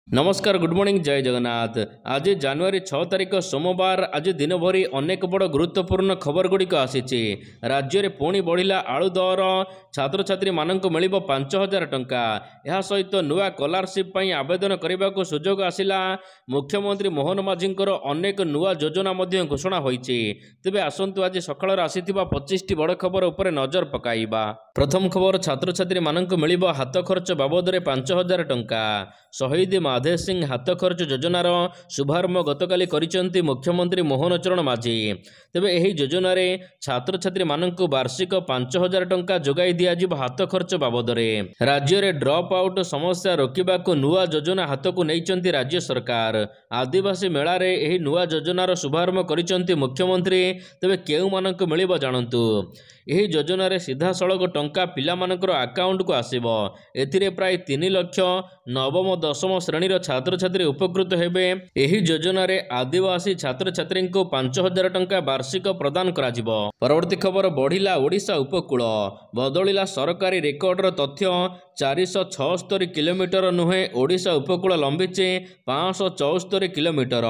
नमस्कार good morning जय जगन्नाथ। आज जनवरी 6 तारिख सोमवार। आज दिन भरी अनेक बड़ गुरुत्वपूर्ण खबर गुड़िक आसी। राज्य में पुणी बढ़िला आलू दर। छात्र छात्री मानक मिल 5,000 टंका। यह सहित नुआ स्कॉलरशिप आवेदन करने को सुजोग आसिला। मुख्यमंत्री मोहन माझींकर अनेक नुआ योजना घोषणा होईछि। तेबे आसंतु आज सकाळ आसीथिबा 25टी बड़ खबर उपर नजर पकाइबा। प्रथम खबर, छात्र छात्री मानक मिल हाथ खर्च बाबद 5,000 टंका। शहीद माधे सिंह हाथ खर्च योजनार शुभारंभ गतकाली करिसेंती मुख्यमंत्री मोहन चरण माझी। तेबे एही योजना रे छात्र छात्री मानक वार्षिक 5,000 टंका जोगाई दियाजिब हाथ खर्च बाबद। राज्य रे ड्रॉप आउट समस्या रोकिबाकू नुआ योजना हाथ को नैचंती राज्य सरकार। आदिवासी मेला रे एही नुआ योजनार शुभारंभ करिसेंती मुख्यमंत्री। तेबे केउ मानक मिलिबो जानंतु। एही योजना रे सीधा सड़क टंका पिला मानकर अकाउंट को आसीबो। एथिरे प्राय 3 लाख नवम दशम श्रेणीर छात्र छात्री उपकृत हेबे। एही योजना रे आदिवासी छात्र छात्री को 5,000 टंका वार्षिक प्रदान कराजिबो। परवर्ती खबर, बढ़िला ओडिशा उपकूल। बदलिला सरकारी रेकर्डर तथ्य। 476 किलोमीटर नुहे ओडिशा उपकूल लंबिचे 574 किलोमीटर।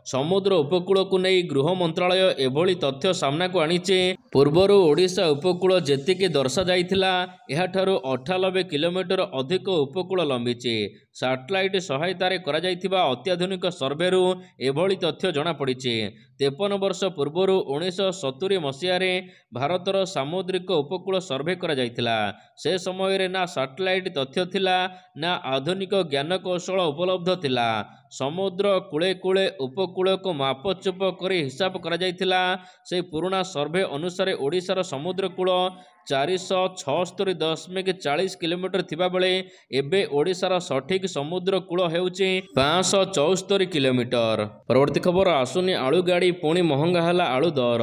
समुद्र उपकूल को नहीं गृह मंत्रालय एभली तथ्य सामना को आनिचे। पूर्वर ओडिशा उपकूल जेतिकी दर्शा जाइथिला एहाठारु 98 किलोमीटर अधिक उपकूल लंबिचे। सैटेलाइट सहायतारे करा जाइथिबा अत्याधुनिक सर्वेरु एभली तथ्य जना पड़िचे। 53 वर्ष पूर्वर 1970 मसीहारे भारतर सामुद्रिक उपकूल सर्वे करा जाइथिला। से समय रे ना सैटेलाइट तथ्य थिला ना आधुनिक ज्ञान कौशल उपलब्ध थिला। समुद्र कूले कूले उपकूल को मापचुप कर हिसाब करा जाइथिला। से पुराना सर्वे अनुसार ओडिशार समुद्र कूल 476.40 किलोमीटर थिबा बेले एबे ओडिशार सठिक समुद्र कूल हेउचे 574 किलोमीटर। परवर्ती खबर, आसुनी आलू गाड़ी पुणी महंगा हला आलू दर।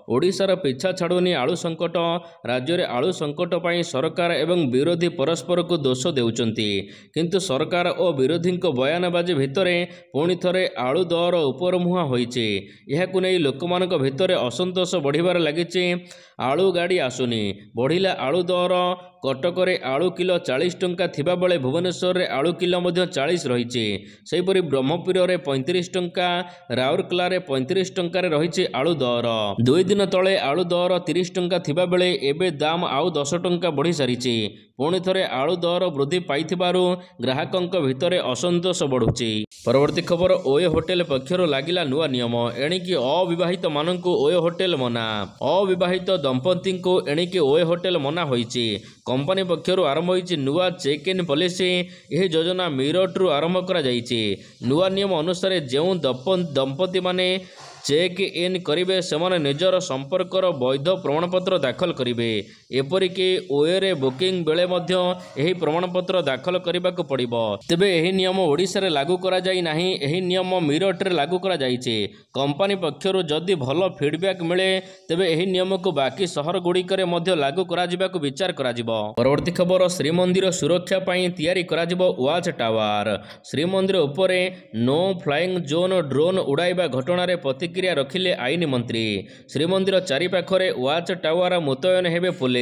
ओडिशार पिछा छाड़ुनी आलू संकट। राज्य में आलू संकट पाई सरकार एवं विरोधी परस्पर को दोष देउचंती। किंतु सरकार और विरोधी बयानबाजी भितर पुणी थरे आलू दर उपर मुहां होइचे। यहाकु नै लोकमानक भितर असंतोष बढ़िबार लागिचे। आलू गाड़ी आसुनी, बढ़िला आलू दर। कटकरे आलू किलो 40 टंका थिबा बेले भुवनेश्वर रे आलू किलो मध्य 40 रहिचे। सेहिपरि ब्रह्मपुर रे 35 टंका, राउरकेला रे 35 टंका रे रहिचे आलू दर। 2 दिन तले आलू दर 30 टंका थिबा बेले एबे दाम आउ 10 टंका बढ़ी सारिचे। पुणी थरे आलू दर वृद्धि पाइथिबारु ग्राहकंक भितरे असंतोष बढ़ुची। परवर्ती खबर, ओए होटेल पक्षर लागिला नुआ नियम। एणिकी अविवाहित मानकु ओए होटेल मना। अविवाहित दंपति को एणिकी ओए होटेल मना होइची। कंपनी पक्षर आरंभ होइची नुआ चेक इन पॉलिसी। यह योजना मीरठ आरंभ करा जाइची। नुआ नियम अनुसार जो दंपति माने चेक इन करिवे सेमाने निजर संपर्कर वैध प्रमाणपत्र दाखल करिवे। एपरिक ओए बुकिंग बेले मध्य एही प्रमाणपत्र दाखल करबाक पड़िबो। तेबे एही नियम ओडिशा रे लागू करा जाई नाही। एही नियम मीरठ रे लागू करा जाइछे। कंपनी पक्षरु जदि भल फीडबैक मिले तेबे एही नियम को बाकी शहर गुड़िकरे मध्य लागू करा जिबाक विचार करा जिवो। परवर्ती खबर, श्रीमंदिर सुरक्षा पाई तैयारी करा जिवो वाच टावर। श्रीमंदिर उपरे नो फ्लाइंग जोन ड्रोन उड़ाइबा घटना रे प्रतिक्रिया रखिले आईन मंत्री। श्रीमंदिर चारिपाखरे वाच टावर मुतयन हेबे पुलिस।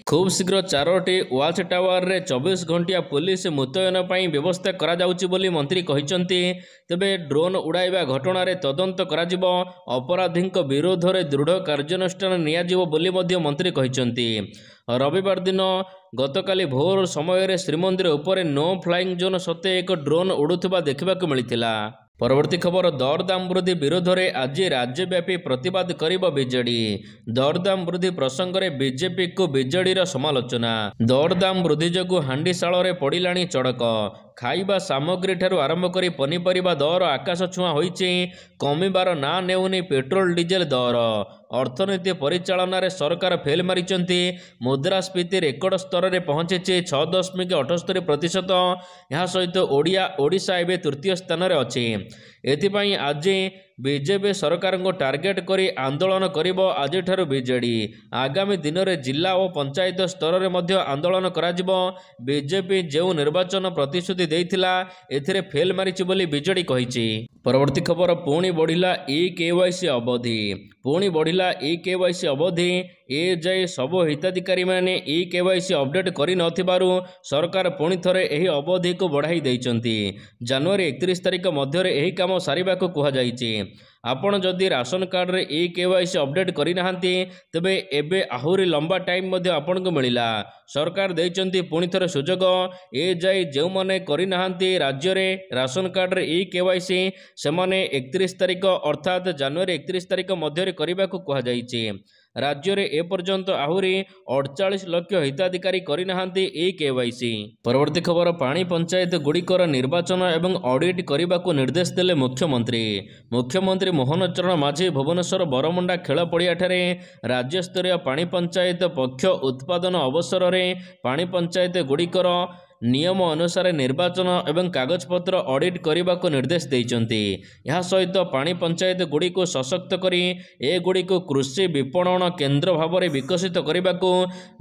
खूब शीघ्र 4टी वाच टावर रे 24 घंटिया पुलिस मुतयन पाई व्यवस्था करा जाउची बोली मंत्री कहिसंती। तेबे ड्रोन उड़ाइबा घटना रे तदंत करा जिवो। अपराधींक विरोध रे दृढ़ कार्यानुष्ठान निया जिवो बोली मध्य मंत्री कहिसंती। रविवार दिन गतकाली भोर समय रे श्रीमंदिर उपरे नो फ्लाइंग जोन सते एक ड्रोन उड़ुथिबा देखिबाकू मिलिथिला। परवर्ती खबर, दरदाम वृद्धि विरोध में आज राज्यव्यापी प्रतिवाद करिबो बीजेडी। दरदाम वृद्धि प्रसंग में बीजेपी को बीजेडीर समालोचना। दरदाम वृद्धि जोगु हांडीशाल रे पड़िलाणी चड़क। खाइबा सामग्री ठारू आरंभ करी पनीपरिबा दर आकाश छुआ होइचे। कमिबार ना नेउनी पेट्रोल डीजेल दर। अर्थनीति परिचालना रे सरकार फेल मारिचंती। मुद्रास्फीति रेकर्ड स्तर रे पहुंचे 6.78%। यहाँ सहित ओडिशा एवं तृतीय स्थान रे अछि। एथिपाई आज बीजेपी सरकार को टार्गेट करी आंदोलन करिबो आज ठारू बीजेडी। आगामी दिन में जिला और पंचायत स्तर में मध्य आंदोलन कराजिबो। बीजेपी जो निर्वाचन प्रतिश्रुति देइथिला एथिरे फेल मारिछि बोली बीजेडी कहिछि। परवर्ती खबर पुणी बढ़िला ई-केवाईसी अवधि पुणी बढ़िला ई-केवाईसी अवधि ए जाए सबु हिताधिकारी मैंने ई-केवाईसी अपडेट करि नथिबारु सरकार पुणी थरे एही अवधि को बढ़ाई दैचंती। जनवरी 31 तारिख मध्य एही काम सारिबाको कुहा जाइछि। आपण जदि राशन कार्ड रे ई-केवाईसी अपडेट करि नाहंती तबे एबे आहुरी लंबा टाइम मध्य आपण को मिलिला। सरकार दैचंती पुणी थरे सुजोग ए जाए जो माने करि नाहंती राज्य रे राशन कार्ड रे ई-केवाईसी सेमाने 31 तारिख अर्थात जनवरी 31 तारिख मध्य करबाको कुहा जाइछि। राज्य रे ए पर्यंत आहुरी 48 लाख हिताधिकारी करिनाहांती ई-केवाईसी। परवर्ती खबर पानी पंचायत गुड़िकर निर्वाचन एवं ऑडिट करबाको निर्देश देले मुख्यमंत्री मोहन चरण माझी भुवनेश्वर बरमुंडा खेल पड़िया ठारे राज्य स्तरीय पानी पंचायत पक्ष उत्पादन अवसर रे पानी पंचायत गुड़िकर नियम अनुसार निर्वाचन एवं कागजपत्र ऑडिट करने को निर्देश देइचंती। यह सहित पानी पंचायत गुड़ी को सशक्त करी ए गुड़ी को कृषि विपणन केन्द्र भाव में विकसित करने को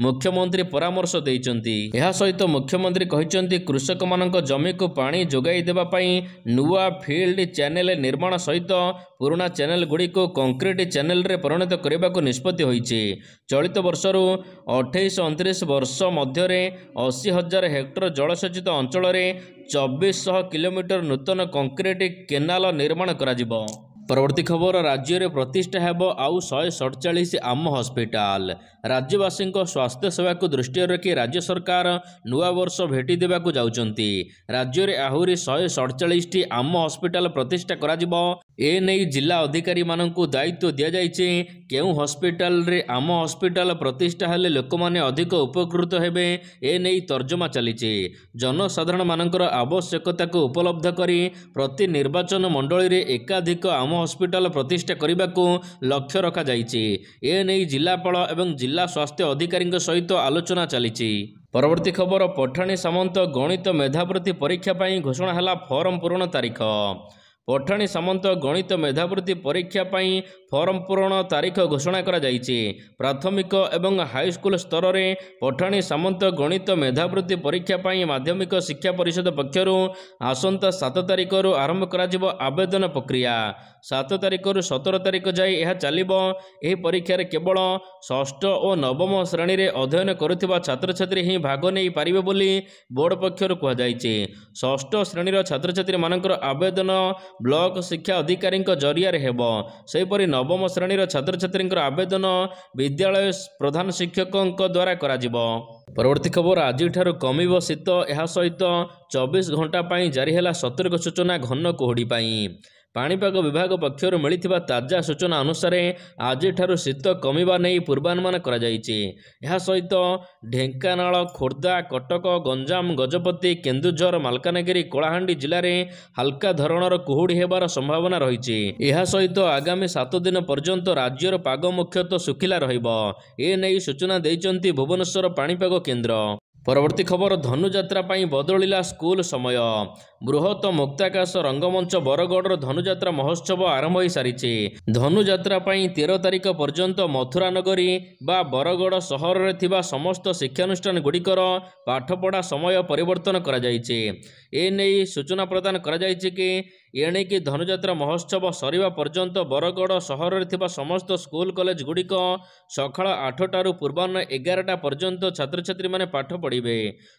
मुख्यमंत्री परामर्श देइचंती। यह सहित मुख्यमंत्री कहिचंती कृषक मानक जमी को पानी जोगाई देबा पई नुआ फील्ड चैनल निर्माण सहित पुराना चैनल गुड़ी को कंक्रीट चैनल रे परिणत करने को निष्पत्ति होईछि। चलित वर्षरु 28-29 वर्ष मध्य 80,000 हेक्टर जलसेचित अंचल में 2400 किलोमीटर नूतन कंक्रीट केनाल निर्माण कराजिबो। परवर्ती खबर राज्य में प्रतिष्ठा हेब आउ 147 आम हस्पिटाल। राज्यवासी स्वास्थ्य सेवा को दृष्टि रखी राज्य सरकार नुआ वर्ष भेटी देवाकू जाउचंती। राज्य में आहुरी 147 आम हस्पिटाल प्रतिष्ठा कराजिबो। ए नहीं जिला अधिकारी मानकू दायित्व दिया जाइछि। केउ हस्पिटाल रे आम हस्पिटाल प्रतिष्ठा हेले लोक माने अधिक उपकृत हेबे ए नहीं तर्जमा चलीछि। जनसाधारण मानकर आवश्यकता को उपलब्ध करी प्रति निर्वाचन मंडली रे एकाधिक आम हस्पिटाल प्रतिष्ठा करने को लक्ष्य रखा जाइछि। ए नहीं जिलापाल एवं जिला स्वास्थ्य अधिकारी सहित आलोचना चली। परवर्ती खबर पठाणी सामंत गणित मेधावृत्ति परीक्षा पाई घोषणा हला फॉर्म पूरण तारीख। पठाणी सामंत गणित मेधावृत्ति परीक्षा पाई फॉर्म पूरण तारीख घोषणा करा जाइछि। प्राथमिक एवं हाईस्कूल स्तर में पठाणी सामंत गणित मेधावृत्ति परीक्षा पाई माध्यमिक शिक्षा परिषद पक्षर आसंता 7 तारिख आरंभ करा आवेदन प्रक्रिया। 7 तारिख 17 तारिख जाए यह चलिबो। एही परीक्षा रे केवल षष्ठ और नवम श्रेणी रे अध्ययन करुथिबा छात्र छात्री ही भाग नहीं पारिबे बोली बोर्ड पक्षर कहा जाइछि। षष्ठ श्रेणीर छात्र छात्री मानकर आवेदन ब्लॉक शिक्षा अधिकारी जरिया हेबो। सेहीपरि नवम श्रेणीर छात्र छात्री आवेदन विद्यालय प्रधान शिक्षकों द्वारा कराजिबो। परवर्ती खबर आज कमिबो शीत। यह सहित 24 घंटा पाई जारी है सतर्क सूचना घन कुहुड़ी पाई। पाणीपाग विभाग पक्षर मिलिथिबा ताजा सूचना अनुसार आज शीत कमिबा नहीं पूर्वानुमान करा जाइछि। यह सहित ढेंकानाल खोर्धा कटक गंजाम गजपति केन्दुझर मालकानगिरी कलाहांडी जिले में हल्का धरणर कुहुड़ी हेबार संभावना रही। यह सहित आगामी 7 दिन पर्यंत राज्यर पाग मुख्यतः सुखिला रहिबो। ए नहीं सूचना देइचंती भुवनेश्वर पाणीपाग केन्द्र। परवर्ती खबर धनुजात्रा पाई बदलिला स्कूल समय। बृहत मुक्ताकाश रंगमंच बरगढ़ धनुजात्रा महोत्सव आरंभ हो सारी। धनुजात्रा पाई 13 तारिख पर्यंत मथुरा नगरी बा बरगढ़ सहर रे थिबा समस्त शिक्षानुष्ठान गुड़िकर पाठपढ़ा समय परिवर्तन करा जाइछि। ए नहीं सूचना प्रदान करा जाइछि कि एणिकी धनुजात्रा महोत्सव सरिबा पर्यंत बरगढ़ सहर रे थिबा समस्त स्कूल कॉलेज गुड़िक सकाळ 8टारू पूर्वाह्न 11टा पर्यंत छात्र छात्री माने पाठ पढ़िबे।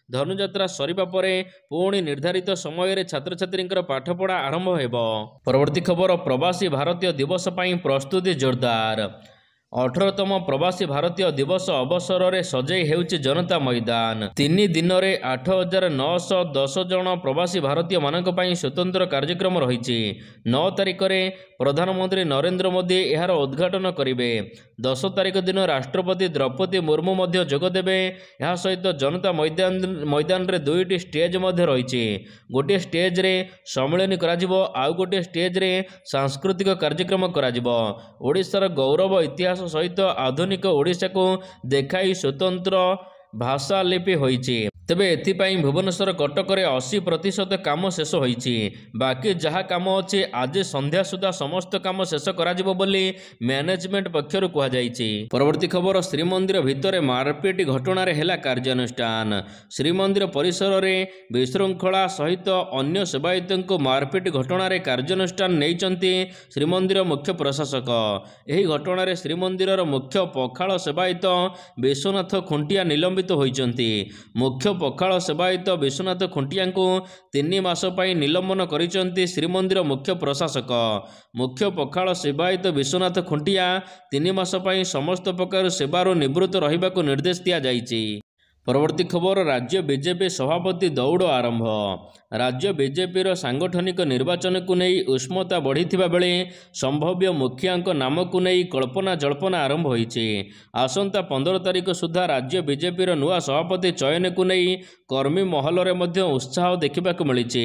धनुजात्रा सरिबा परे पुणी निर्धारित समय रे छात्र छात्री पाठपढ़ा आरंभ हेबो। परवर्ती खबर प्रवासी भारतीय दिवस पाई प्रस्तुति जोरदार। 18तम प्रवासी भारतीय दिवस अवसर में सजई हेउछि जनता मैदान। 3 दिन में 8,910 जन प्रवासी भारतीय मानक पई स्वतंत्र कार्यक्रम रही। 9 तारिख में प्रधानमंत्री नरेंद्र मोदी यार उद्घाटन करेंगे। 10 तारिख दिन राष्ट्रपति द्रौपदी मुर्मू मध्य जोगदेवे। यह सहित जनता मैदान रे 2टी स्टेज मध्य रही। गोटे स्टेज रे सम्मेलन कराजिबो, आउ गोटे स्टेज रे सांस्कृतिक कार्यक्रम कराजिबो। ओडिशार गौरव इतिहास सहित आधुनिक ओडिशा को देखाई स्वतंत्र भाषा लिपि होइछि। ତେବେ ଏଥିପାଇଁ ଭୁବନେଶ୍ୱର କଟକରେ 80% କାମ ଶେଷ ହୋଇଛି। ବାକି ଯାହା କାମ ଅଛି ଆଜି ସନ୍ଧ୍ୟା ସୁଦ୍ଧା ସମସ୍ତ କାମ ଶେଷ କରାଯିବ ବୋଲି ମ୍ୟାନେଜମେଣ୍ଟ ପକ୍ଷରୁ କୁହାଯାଇଛି। ପରବର୍ତ୍ତୀ ଖବର, ଶ୍ରୀମନ୍ଦିର ଭିତରେ ମାରପିଟ ଘଟଣାରେ ହେଲା କାର୍ଯ୍ୟାନୁଷ୍ଠାନ। ଶ୍ରୀମନ୍ଦିର ପରିସରରେ ବିଶୃଙ୍ଖଳା ସହିତ ଅନ୍ୟ ସେବାୟତଙ୍କୁ ମାରପିଟ ଘଟଣାରେ କାର୍ଯ୍ୟାନୁଷ୍ଠାନ ନେଇଛନ୍ତି ଶ୍ରୀମନ୍ଦିର ମୁଖ୍ୟ ପ୍ରଶାସକ। ଏହି ଘଟଣାରେ ଶ୍ରୀମନ୍ଦିରର ମୁଖ୍ୟ ପଖାଳ ସେବାୟତ ବିଶ୍ୱନାଥ ଖୁଣ୍ଟିଆ ନିଲମ୍ବିତ ହୋଇଛନ୍ତି। ମୁଖ୍ୟ ପଖାଳ ସେବାୟତ ବିଶ୍ୱନାଥ ଖୁଣ୍ଟିଆଙ୍କୁ 3 ମାସ ପାଇଁ ନିଲମ୍ବନ କରିଛନ୍ତି ଶ୍ରୀମନ୍ଦିର ମୁଖ୍ୟ ପ୍ରଶାସକ। ମୁଖ୍ୟ ପଖାଳ ସେବାୟତ ବିଶ୍ୱନାଥ ଖୁଣ୍ଟିଆ 3 ମାସ ପାଇଁ ସମସ୍ତ ପ୍ରକାର ସେବାରୁ ନିବୃତ୍ତ ରହିବାକୁ ନିର୍ଦ୍ଦେଶ ଦିଆଯାଇଛି। ପରବର୍ତ୍ତୀ ଖବର, ରାଜ୍ୟ ବିଜେପି ସଭାପତି ଦୌଡ଼ ଆରମ୍ଭ। ରାଜ୍ୟ ବିଜେପିର ସାଂଗଠନିକ ନିର୍ବାଚନକୁ ନେଇ ଉଷ୍ମତା ବଢ଼ିଥିବା ବେଳେ ସମ୍ଭାବ୍ୟ ମୁଖିଆଙ୍କ ନାମକୁ ନେଇ କଳ୍ପନା ଜଳ୍ପନା ଆରମ୍ଭ ହୋଇଛି। ଆସନ୍ତା 15 ତାରିଖ ସୁଦ୍ଧା ରାଜ୍ୟ ବିଜେପିର ନୂଆ ସଭାପତି ଚୟନକୁ ନେଇ କର୍ମୀ ମହଲରେ ମଧ୍ୟ ଉତ୍ସାହ ଦେଖିବାକୁ ମିଳିଛି।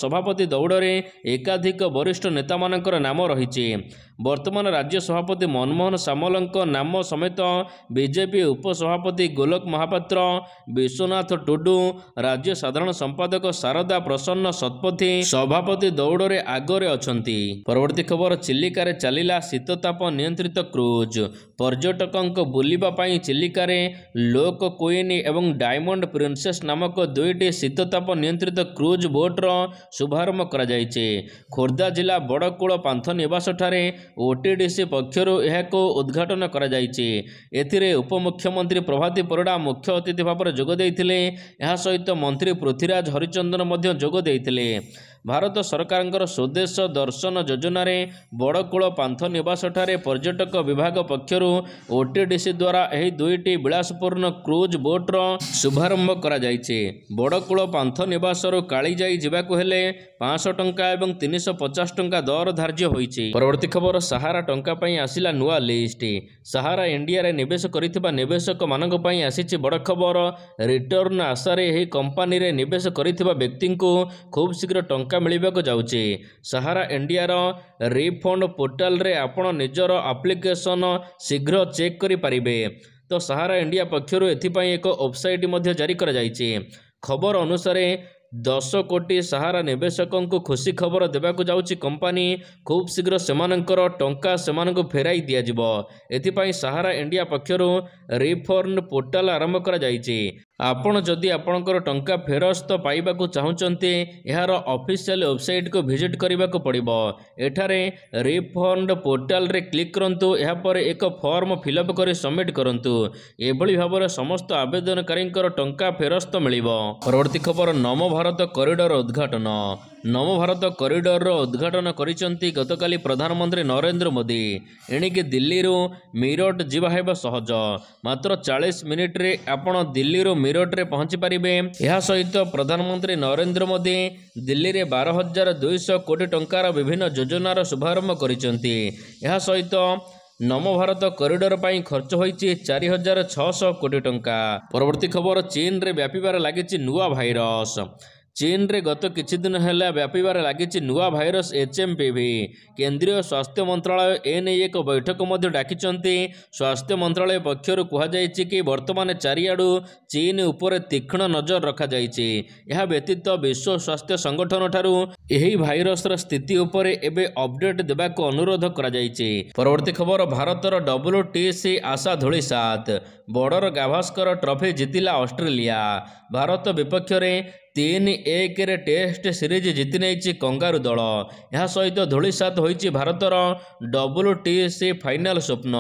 ସଭାପତି ଦୌଡ଼ରେ ଏକାଧିକ ବରିଷ୍ଠ ନେତାମାନଙ୍କର ନାମ ରହିଛି। ବର୍ତ୍ତମାନ ରାଜ୍ୟ ସଭାପତି ମନମୋହନ ସାମଲଙ୍କ ନାମ ସମେତ ବିଜେପି ଉପସଭାପତି ଗୋଲକ ମହାପାତ୍ର, ବିଶ୍ୱନାଥ ଟୁଡୁ, ରାଜ୍ୟ ସାଧାରଣ ସମ୍ପାଦକ ଶାରଦା ପ୍ରସନ୍ନ ଶତପଥୀ ସଭାପତି ଦୌଡ଼ରେ ଆଗରେ ଅଛନ୍ତି। ପରବର୍ତ୍ତୀ ଖବର, ଚିଲିକାରେ ଚାଲିଲା ଶୀତତାପ ନିୟନ୍ତ୍ରିତ କ୍ରୁଜ୍। ପର୍ଯ୍ୟଟକଙ୍କ ବୁଲିବା ପାଇଁ ଚିଲିକାରେ ଲୋକ କୁଇନ୍ ଏବଂ ଡାଇମଣ୍ଡ ପ୍ରିନ୍ସେସ୍ ନାମକ 2ଟି ଶୀତତାପ ନିୟନ୍ତ୍ରିତ କ୍ରୁଜ୍ ବୋଟ୍ର ଶୁଭାରମ୍ଭ କରାଯାଇଛି। ଖୋର୍ଦ୍ଧା ଜିଲ୍ଲା ବଡ଼କୂଳ ପାନ୍ଥନିବାସଠାରେ ଓଟିଡିସି ପକ୍ଷରୁ ଏହାକୁ ଉଦ୍ଘାଟନ କରାଯାଇଛି। ଏଥିରେ ଉପମୁଖ୍ୟମନ୍ତ୍ରୀ ପ୍ରଭାତୀ ପରିଡ଼ା ମୁଖ୍ୟ ଅତିଥି ଭାବରେ ଯୋଗ ଦେଇଥିଲେ। ଏହା ସହିତ ମନ୍ତ୍ରୀ ପୃଥ୍ୱୀରାଜ ହରିଚନ୍ଦନ ମଧ୍ୟ ଯୋଗ ଦେଇଥିଲେ। ଭାରତ ସରକାରଙ୍କର ସ୍ୱଦେଶ ଦର୍ଶନ ଯୋଜନାରେ ବଡ଼କୂଳ ପାନ୍ଥନିବାସଠାରେ ପର୍ଯ୍ୟଟକ ବିଭାଗ ପକ୍ଷରୁ ଓଟିଡିସି ଦ୍ୱାରା ଏହି 2ଟି ବିଳାସପୂର୍ଣ୍ଣ କ୍ରୁଜ୍ ବୋଟ୍ର ଶୁଭାରମ୍ଭ କରାଯାଇଛି। ବଡ଼କୂଳ ପାନ୍ଥନିବାସରୁ କାଳିଜାଇ ଯିବାକୁ ହେଲେ 500 ଟଙ୍କା ଏବଂ 350 ଟଙ୍କା ଦର ଧାର୍ଯ୍ୟ ହୋଇଛି। ପରବର୍ତ୍ତୀ ଖବର, ସାହାରା ଟଙ୍କା ପାଇଁ ଆସିଲା ନୂଆ ଲିଷ୍ଟ। ସାହାରା ଇଣ୍ଡିଆରେ ନିବେଶ କରିଥିବା ନିବେଶକମାନଙ୍କ ପାଇଁ ଆସିଛି ବଡ଼ ଖବର। ରିଟର୍ଣ୍ଣ ଆଶାରେ ଏହି କମ୍ପାନୀରେ ନିବେଶ କରିଥିବା ବ୍ୟକ୍ତିଙ୍କୁ ଖୁବ୍ ଶୀଘ୍ର ଟଙ୍କା ମିଳିବାକୁ ଯାଉଛି। ସାହାରା ଇଣ୍ଡିଆର ରିଫଣ୍ଡ ପୋର୍ଟାଲରେ ଆପଣ ନିଜର ଆପ୍ଲିକେସନ ଶୀଘ୍ର ଚେକ୍ କରିପାରିବେ। ତ ସାହାରା ଇଣ୍ଡିଆ ପକ୍ଷରୁ ଏଥିପାଇଁ ଏକ ୱେବସାଇଟ୍ ମଧ୍ୟ ଜାରି କରାଯାଇଛି। ଖବର ଅନୁସାରେ 10 କୋଟି ସାହାରା ନିବେଶକଙ୍କୁ ଖୁସି ଖବର ଦେବାକୁ ଯାଉଛି କମ୍ପାନୀ। ଖୁବ୍ ଶୀଘ୍ର ସେମାନଙ୍କର ଟଙ୍କା ସେମାନଙ୍କୁ ଫେରାଇ ଦିଆଯିବ। ଏଥିପାଇଁ ସାହାରା ଇଣ୍ଡିଆ ପକ୍ଷରୁ ରିଫଣ୍ଡ ପୋର୍ଟାଲ ଆରମ୍ଭ କରାଯାଇଛି। ଆପଣ ଯଦି ଆପଣଙ୍କର ଟଙ୍କା ଫେରସ୍ତ ପାଇବାକୁ ଚାହୁଁଛନ୍ତି, ଏହାର ଅଫିସିଆଲ ୱେବସାଇଟକୁ ଭିଜିଟ୍ କରିବାକୁ ପଡ଼ିବ। ଏଠାରେ ରିଫଣ୍ଡ ପୋର୍ଟାଲରେ କ୍ଲିକ୍ କରନ୍ତୁ। ଏହାପରେ ଏକ ଫର୍ମ ଫିଲ୍ଅପ୍ କରି ସବମିଟ୍ କରନ୍ତୁ। ଏଭଳି ଭାବରେ ସମସ୍ତ ଆବେଦନକାରୀଙ୍କର ଟଙ୍କା ଫେରସ୍ତ ମିଳିବ। ପରବର୍ତ୍ତୀ ଖବର, ନବଭାରତ କରିଡର ଉଦ୍ଘାଟନ। ନବଭାରତ କରିଡରର ଉଦ୍ଘାଟନ କରିଛନ୍ତି ଗତକାଲି ପ୍ରଧାନମନ୍ତ୍ରୀ ନରେନ୍ଦ୍ର ମୋଦି। ଏଣିକି ଦିଲ୍ଲୀରୁ ମିରଟ ଯିବା ହେବ ସହଜ। ମାତ୍ର 40 ମିନିଟରେ ଆପଣ ଦିଲ୍ଲୀରୁ ମିରଟରେ ପହଞ୍ଚି ପାରିବେ। ଏହା ସହିତ ପ୍ରଧାନମନ୍ତ୍ରୀ ନରେନ୍ଦ୍ର ମୋଦି ଦିଲ୍ଲୀରେ 12,200 କୋଟି ଟଙ୍କାର ବିଭିନ୍ନ ଯୋଜନାର ଶୁଭାରମ୍ଭ କରିଛନ୍ତି। ଏହା ସହିତ ନବଭାରତ କରିଡର ପାଇଁ ଖର୍ଚ୍ଚ ହୋଇଛି 4,600 କୋଟି ଟଙ୍କା। ପରବର୍ତ୍ତୀ ଖବର, ଚୀନରେ ବ୍ୟାପିବାରେ ଲାଗିଛି ନୂଆ ଭାଇରସ। ଚୀନରେ ଗତ କିଛି ଦିନ ହେଲା ବ୍ୟାପିବାରେ ଲାଗିଛି ନୂଆ ଭାଇରସ HMPV। କେନ୍ଦ୍ରୀୟ ସ୍ୱାସ୍ଥ୍ୟ ମନ୍ତ୍ରଣାଳୟ ଏନେଇ ଏକ ବୈଠକ ମଧ୍ୟ ଡାକିଛନ୍ତି। ସ୍ୱାସ୍ଥ୍ୟ ମନ୍ତ୍ରଣାଳୟ ପକ୍ଷରୁ କୁହାଯାଇଛି କି ବର୍ତ୍ତମାନ ଚାରିଆଡ଼ୁ ଚୀନ ଉପରେ ତୀକ୍ଷ୍ଣ ନଜର ରଖାଯାଇଛି। ଏହା ବ୍ୟତୀତ ବିଶ୍ୱ ସ୍ୱାସ୍ଥ୍ୟ ସଂଗଠନ ଠାରୁ ଏହି ଭାଇରସର ସ୍ଥିତି ଉପରେ ଏବେ ଅପଡେଟ୍ ଦେବାକୁ ଅନୁରୋଧ କରାଯାଇଛି। ପରବର୍ତ୍ତୀ ଖବର, ଭାରତର WTC ଆଶା ଧୂଳିସାତ୍। ବର୍ଡର ଗାଭାସ୍କର ଟ୍ରଫି ଜିତିଲା ଅଷ୍ଟ୍ରେଲିଆ। ଭାରତ ବିପକ୍ଷରେ 3-1ରେ ଟେଷ୍ଟ ସିରିଜ ଜିତି ନେଇଛି କଙ୍ଗାରୁ ଦଳ। ଏହା ସହିତ ଧୂଳିସାତ୍ ହୋଇଛି ଭାରତର WTC ଫାଇନାଲ ସ୍ୱପ୍ନ।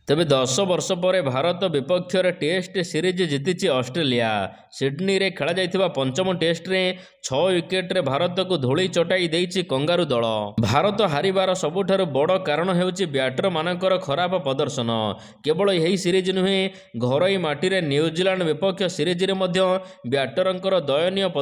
ତେବେ 10 ବର୍ଷ ପରେ ଭାରତ ବିପକ୍ଷରେ ଟେଷ୍ଟ ସିରିଜ ଜିତିଛି ଅଷ୍ଟ୍ରେଲିଆ। ସିଡନୀରେ ଖେଳାଯାଇଥିବା ପଞ୍ଚମ ଟେଷ୍ଟରେ 6 ୱିକେଟରେ ଭାରତକୁ ଧୂଳି ଚଟାଇ ଦେଇଛି କଙ୍ଗାରୁ ଦଳ। ଭାରତ ହାରିବାର ସବୁଠାରୁ ବଡ଼ କାରଣ ହେଉଛି ବ୍ୟାଟରମାନଙ୍କର ଖରାପ ପ୍ରଦର୍ଶନ। କେବଳ ଏହି ସିରିଜ ନୁହେଁ, ଘରୋଇ ମାଟିରେ ନ୍ୟୁଜିଲାଣ୍ଡ ବିପକ୍ଷ ସିରିଜରେ ମଧ୍ୟ ବ୍ୟାଟରଙ୍କର ଦୟନୀୟ ପ୍ରଦର୍ଶନ